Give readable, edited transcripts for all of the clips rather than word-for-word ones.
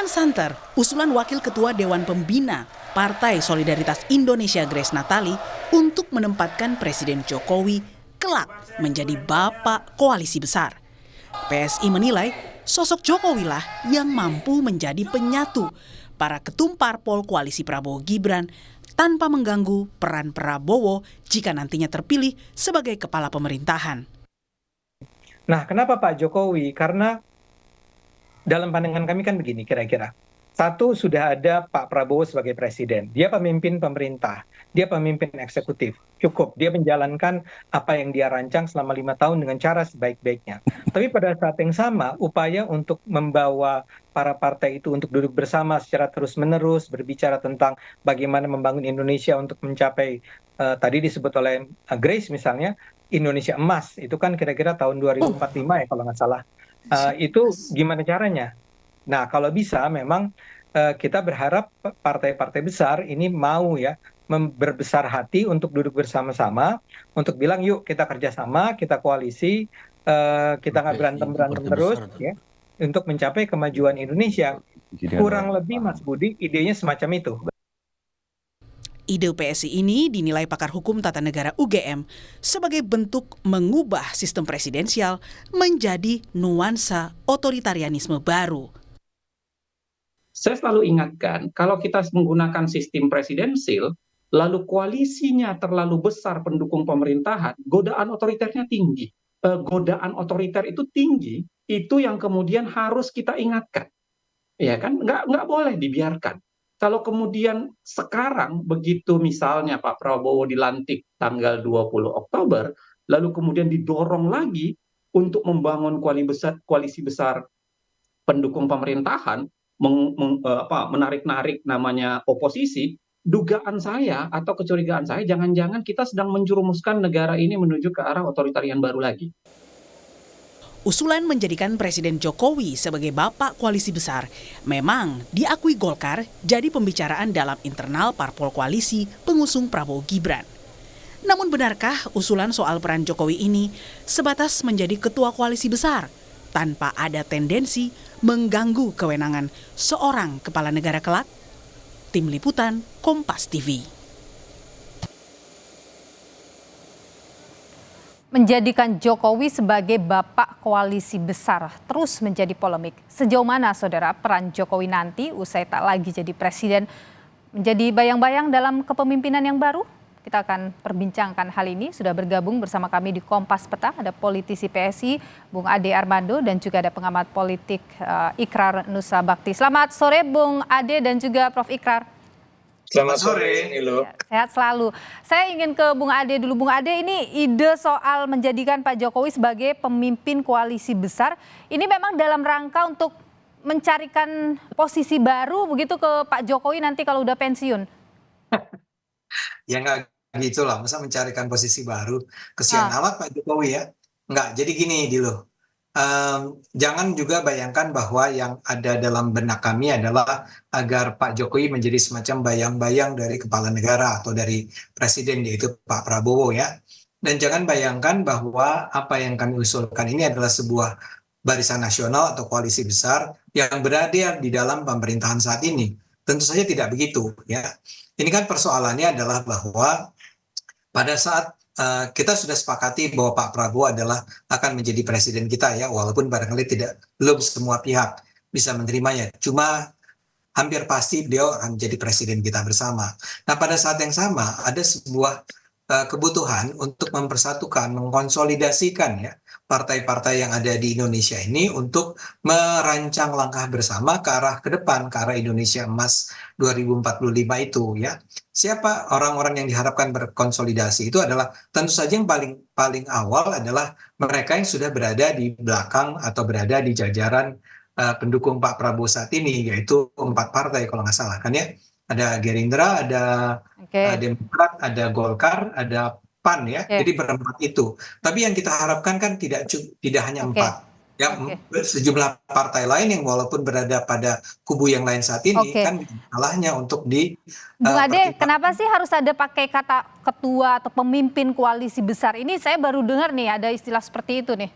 Kian santer, usulan Wakil Ketua Dewan Pembina Partai Solidaritas Indonesia Grace Natali untuk menempatkan Presiden Jokowi kelak menjadi bapak koalisi besar. PSI menilai sosok Jokowi lah yang mampu menjadi penyatu para ketum parpol koalisi Prabowo Gibran tanpa mengganggu peran Prabowo jika nantinya terpilih sebagai kepala pemerintahan. Nah, kenapa Pak Jokowi? Karena dalam pandangan kami kan begini kira-kira. Satu, sudah ada Pak Prabowo sebagai presiden. Dia pemimpin pemerintah, dia pemimpin eksekutif. Cukup, dia menjalankan apa yang dia rancang selama 5 tahun dengan cara sebaik-baiknya. Tapi pada saat yang sama, upaya untuk membawa para partai itu untuk duduk bersama secara terus-menerus, berbicara tentang bagaimana membangun Indonesia untuk mencapai, tadi disebut oleh Grace misalnya, Indonesia Emas. Itu kan kira-kira tahun 2045 ya kalau nggak salah. Itu gimana caranya? Nah, kalau bisa memang kita berharap partai-partai besar ini mau ya berbesar hati untuk duduk bersama-sama, untuk bilang yuk kita kerjasama, kita koalisi, kita nggak berantem-berantem terus ya, untuk mencapai kemajuan Indonesia. Kurang lebih Mas Budi idenya semacam itu. Ide PSI ini dinilai pakar hukum tata negara UGM sebagai bentuk mengubah sistem presidensial menjadi nuansa otoritarianisme baru. Saya selalu ingatkan, kalau kita menggunakan sistem presidensil, lalu koalisinya terlalu besar pendukung pemerintahan, godaan otoriternya tinggi. Godaan otoriter itu tinggi, itu yang kemudian harus kita ingatkan. Ya kan, nggak boleh dibiarkan. Kalau kemudian sekarang begitu misalnya Pak Prabowo dilantik tanggal 20 Oktober, lalu kemudian didorong lagi untuk membangun koalisi besar pendukung pemerintahan, menarik-narik namanya oposisi, dugaan saya atau kecurigaan saya jangan-jangan kita sedang menjerumuskan negara ini menuju ke arah otoritarian baru lagi. Usulan menjadikan Presiden Jokowi sebagai bapak koalisi besar memang diakui Golkar jadi pembicaraan dalam internal parpol koalisi pengusung Prabowo Gibran. Namun benarkah usulan soal peran Jokowi ini sebatas menjadi ketua koalisi besar tanpa ada tendensi mengganggu kewenangan seorang kepala negara kelak? Tim Liputan Kompas TV. Menjadikan Jokowi sebagai bapak koalisi besar terus menjadi polemik. Sejauh mana saudara peran Jokowi nanti usai tak lagi jadi presiden menjadi bayang-bayang dalam kepemimpinan yang baru? Kita akan perbincangkan hal ini. Sudah bergabung bersama kami di Kompas Petang ada politisi PSI Bung Ade Armando dan juga ada pengamat politik Ikrar Nusa Bakti. Selamat sore Bung Ade dan juga Prof Ikrar. Selamat sore, Nilo. Ya, sehat selalu. Saya ingin ke Bung Ade dulu. Bung Ade, ini ide soal menjadikan Pak Jokowi sebagai pemimpin koalisi besar, ini memang dalam rangka untuk mencarikan posisi baru begitu ke Pak Jokowi nanti kalau udah pensiun? Ya nggak gitu lah, masa mencarikan posisi baru. Kesian amat Pak Jokowi ya. Nggak, jadi gini dulu. Jangan juga bayangkan bahwa yang ada dalam benak kami adalah agar Pak Jokowi menjadi semacam bayang-bayang dari kepala negara atau dari presiden, yaitu Pak Prabowo ya. Dan jangan bayangkan bahwa apa yang kami usulkan ini adalah sebuah barisan nasional atau koalisi besar yang berada di dalam pemerintahan saat ini. Tentu saja tidak begitu ya. Ini kan persoalannya adalah bahwa pada saat kita sudah sepakati bahwa Pak Prabowo akan menjadi presiden kita ya, walaupun barangkali belum semua pihak bisa menerimanya. Cuma hampir pasti beliau akan menjadi presiden kita bersama. Nah, pada saat yang sama ada sebuah kebutuhan untuk mempersatukan, mengkonsolidasikan ya partai-partai yang ada di Indonesia ini untuk merancang langkah bersama ke arah ke depan, ke arah Indonesia Emas 2045 itu ya. Siapa orang-orang yang diharapkan berkonsolidasi itu adalah tentu saja yang paling awal adalah mereka yang sudah berada di belakang atau berada di jajaran pendukung Pak Prabowo saat ini, yaitu 4 partai kalau nggak salah kan ya. Ada Gerindra, ada Demokrat, ada Golkar, ada PAN ya. Jadi berempat itu. Tapi yang kita harapkan kan tidak hanya 4. Ya, sejumlah partai lain yang walaupun berada pada kubu yang lain saat ini kan salahnya untuk di Bung Ade, kenapa sih harus ada pakai kata ketua atau pemimpin koalisi besar? Ini saya baru dengar nih ada istilah seperti itu nih.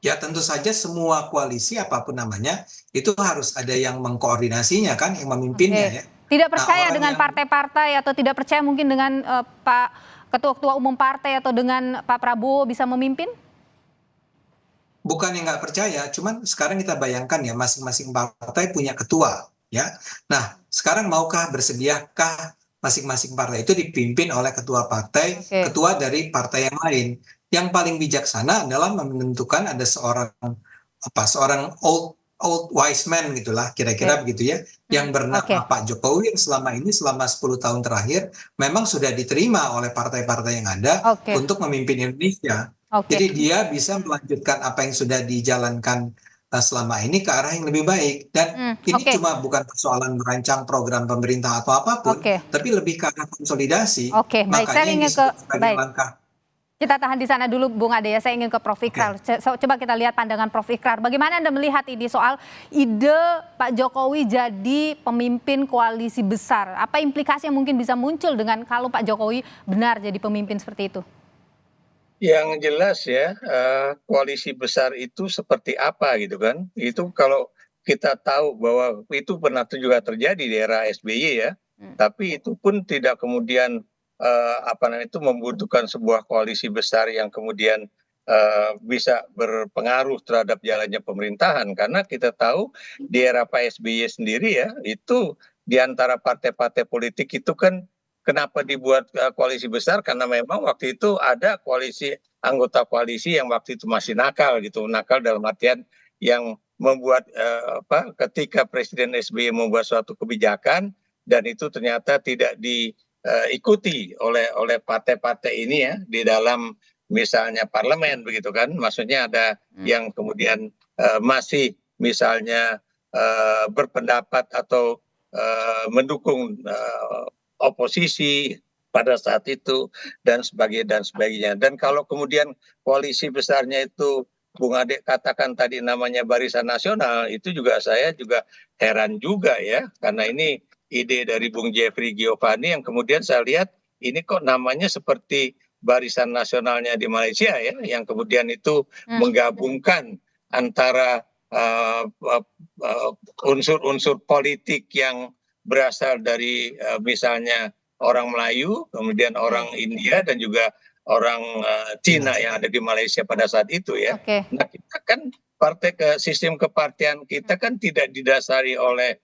Ya tentu saja semua koalisi apapun namanya itu harus ada yang mengkoordinasinya kan, yang memimpinnya Oke. ya. Tidak Nah percaya orang dengan yang partai-partai atau tidak percaya mungkin dengan Pak Ketua-ketua Umum Partai atau dengan Pak Prabowo bisa memimpin? bukan yang nggak percaya, cuman sekarang kita bayangkan ya masing-masing partai punya ketua ya. Nah sekarang maukah bersediakah masing-masing partai itu dipimpin oleh ketua partai, Oke. ketua dari partai yang lain. Yang paling bijaksana adalah menentukan ada seorang old wise man gitulah kira-kira Oke. begitu ya, yang Oke. bernama Pak Jokowi yang selama 10 tahun terakhir memang sudah diterima oleh partai-partai yang ada Oke. untuk memimpin Indonesia. Oke. Jadi dia bisa melanjutkan apa yang sudah dijalankan selama ini ke arah yang lebih baik. Dan ini Oke. cuma bukan persoalan merancang program pemerintah atau apapun, Oke. tapi lebih ke arah konsolidasi. Oke, baik. Saya Makanya yang ingin ke disebut sebagai baik. langkah. Kita tahan di sana dulu Bung Ade ya. Saya ingin ke Prof Ikrar. Oke. Coba kita lihat pandangan Prof Ikrar. Bagaimana Anda melihat ini soal ide Pak Jokowi jadi pemimpin koalisi besar? Apa implikasi yang mungkin bisa muncul dengan kalau Pak Jokowi benar jadi pemimpin seperti itu? Yang jelas ya, koalisi besar itu seperti apa gitu kan. Itu kalau kita tahu bahwa itu pernah juga terjadi di era SBY ya, tapi itu pun tidak kemudian, apa namanya itu membutuhkan sebuah koalisi besar yang kemudian, bisa berpengaruh terhadap jalannya pemerintahan. Karena kita tahu di era Pak SBY sendiri ya, itu di antara partai-partai politik itu kan kenapa dibuat koalisi besar karena memang waktu itu ada anggota koalisi yang waktu itu masih nakal gitu, nakal dalam artian yang membuat ketika Presiden SBY membuat suatu kebijakan dan itu ternyata tidak diikuti oleh partai-partai ini ya di dalam misalnya parlemen begitu kan, maksudnya ada yang kemudian masih misalnya berpendapat atau mendukung oposisi pada saat itu dan sebagainya. Dan kalau kemudian koalisi besarnya itu Bung Ade katakan tadi namanya Barisan Nasional, itu juga saya juga heran juga ya, karena ini ide dari Bung Jeffrey Giovanni yang kemudian saya lihat ini kok namanya seperti Barisan Nasionalnya di Malaysia ya, yang kemudian itu menggabungkan antara unsur-unsur politik yang berasal dari misalnya orang Melayu, kemudian orang India dan juga orang Cina yang ada di Malaysia pada saat itu ya. Oke. Nah kita kan sistem kepartian kita kan tidak didasari oleh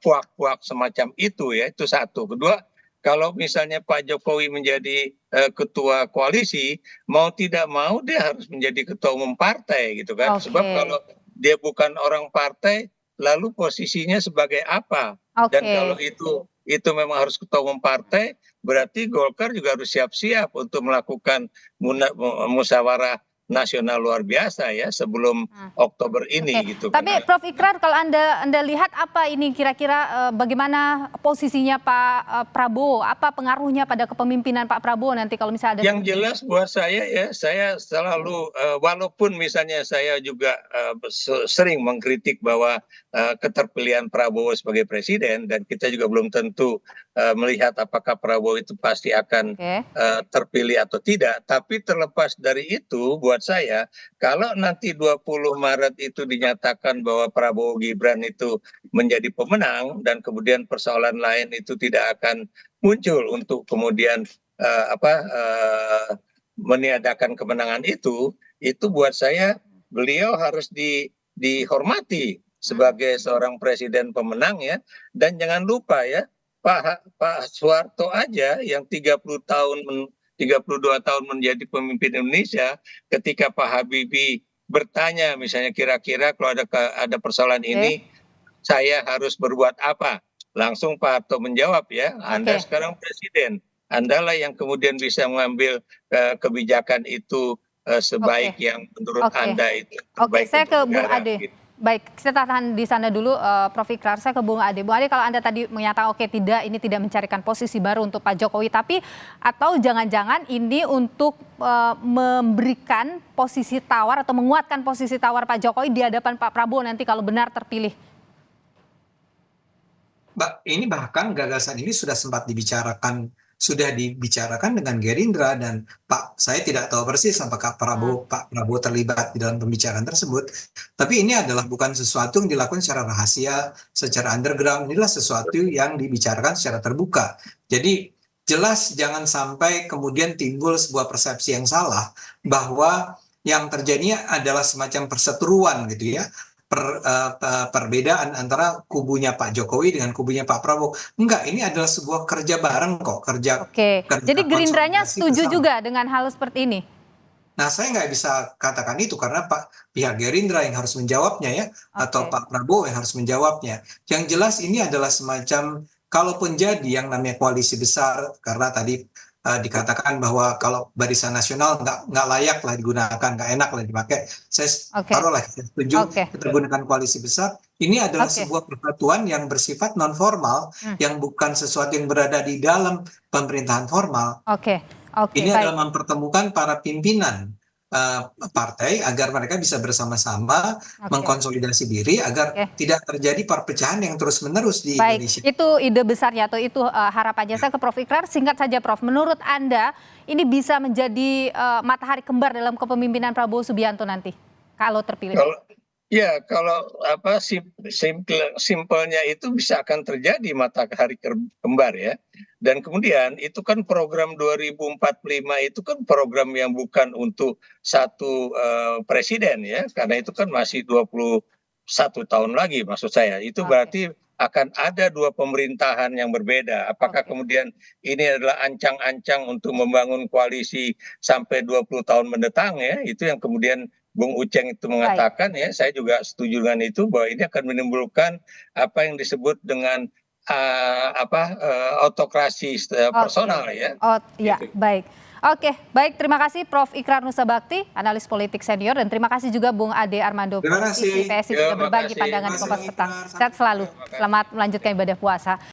puak-puak semacam itu ya, itu satu. Kedua, kalau misalnya Pak Jokowi menjadi ketua koalisi, mau tidak mau dia harus menjadi ketua umum partai gitu kan. Oke. Sebab kalau dia bukan orang partai, lalu posisinya sebagai apa? Dan Oke. kalau itu memang harus ketua umum partai, berarti Golkar juga harus siap-siap untuk melakukan musyawarah nasional luar biasa ya sebelum Oktober ini Oke. gitu Tapi kan. Prof Ikrar, kalau Anda lihat apa ini kira-kira bagaimana posisinya Pak Prabowo? Apa pengaruhnya pada kepemimpinan Pak Prabowo nanti kalau misalnya ada Yang jelas buat saya ya, saya selalu walaupun misalnya saya juga sering mengkritik bahwa keterpilihan Prabowo sebagai presiden dan kita juga belum tentu melihat apakah Prabowo itu pasti akan terpilih atau tidak. Tapi terlepas dari itu, buat saya kalau nanti 20 Maret itu dinyatakan bahwa Prabowo Gibran itu menjadi pemenang dan kemudian persoalan lain itu tidak akan muncul untuk kemudian meniadakan kemenangan itu buat saya beliau harus dihormati sebagai seorang presiden pemenang ya. Dan jangan lupa ya, Pak Soeharto aja yang 32 tahun menjadi pemimpin Indonesia, ketika Pak Habibie bertanya misalnya kira-kira kalau ada persoalan ini saya harus berbuat apa, langsung Pak Harto menjawab ya, Anda sekarang presiden, Andalah yang kemudian bisa mengambil kebijakan itu sebaik yang menurut Anda itu terbaik. Saya ke Bung negara, Ade. gitu. Baik, kita tahan di sana dulu Prof Ikrar. Saya ke Bung Ade. Bung Ade, kalau Anda tadi menyatakan ini tidak mencarikan posisi baru untuk Pak Jokowi, tapi atau jangan-jangan ini untuk memberikan posisi tawar atau menguatkan posisi tawar Pak Jokowi di hadapan Pak Prabowo nanti kalau benar terpilih. Ini bahkan gagasan ini sudah sempat dibicarakan sudah dibicarakan dengan Gerindra dan saya tidak tahu persis apakah Pak Prabowo terlibat di dalam pembicaraan tersebut. Tapi ini adalah bukan sesuatu yang dilakukan secara rahasia, secara underground. Inilah sesuatu yang dibicarakan secara terbuka. Jadi jelas jangan sampai kemudian timbul sebuah persepsi yang salah bahwa yang terjadi adalah semacam perseteruan gitu ya. Perbedaan antara kubunya Pak Jokowi dengan kubunya Pak Prabowo. Enggak, ini adalah sebuah kerja bareng kok, kerja Jadi Gerindranya konsolidasi setuju bersama. juga dengan hal seperti ini? Nah, saya nggak bisa katakan itu karena pihak Gerindra yang harus menjawabnya ya, atau Pak Prabowo yang harus menjawabnya. Yang jelas ini adalah semacam, kalaupun jadi yang namanya koalisi besar, karena tadi dikatakan bahwa kalau Barisan Nasional nggak layak lah digunakan, nggak enak lah dipakai. Saya taruhlah saya setuju kita gunakan koalisi besar. Ini adalah sebuah persatuan yang bersifat non formal, yang bukan sesuatu yang berada di dalam pemerintahan formal. Ini adalah mempertemukan para pimpinan partai agar mereka bisa bersama-sama mengkonsolidasi diri agar tidak terjadi perpecahan yang terus-menerus di Indonesia. Itu ide besarnya atau itu harapannya. Saya ke Prof. Ikrar, singkat saja Prof. Menurut Anda ini bisa menjadi matahari kembar dalam kepemimpinan Prabowo Subianto nanti kalau terpilih? Kalau simpelnya itu bisa akan terjadi matahari kembar ya. Dan kemudian itu kan program 2045 itu kan program yang bukan untuk satu presiden ya, karena itu kan masih 21 tahun lagi maksud saya. Itu berarti akan ada 2 pemerintahan yang berbeda. Apakah kemudian ini adalah ancang-ancang untuk membangun koalisi sampai 20 tahun mendatang ya, itu yang kemudian Bung Uceng itu mengatakan ya, saya juga setuju dengan itu bahwa ini akan menimbulkan apa yang disebut dengan autokrasi personal ya. Baik. Baik, terima kasih Prof. Ikrar Nusa Bakti, analis politik senior, dan terima kasih juga Bung Ade Armando, politisi PSI, sudah berbagi pandangan di Kompas Petang. Sehat selalu, selamat melanjutkan ibadah puasa.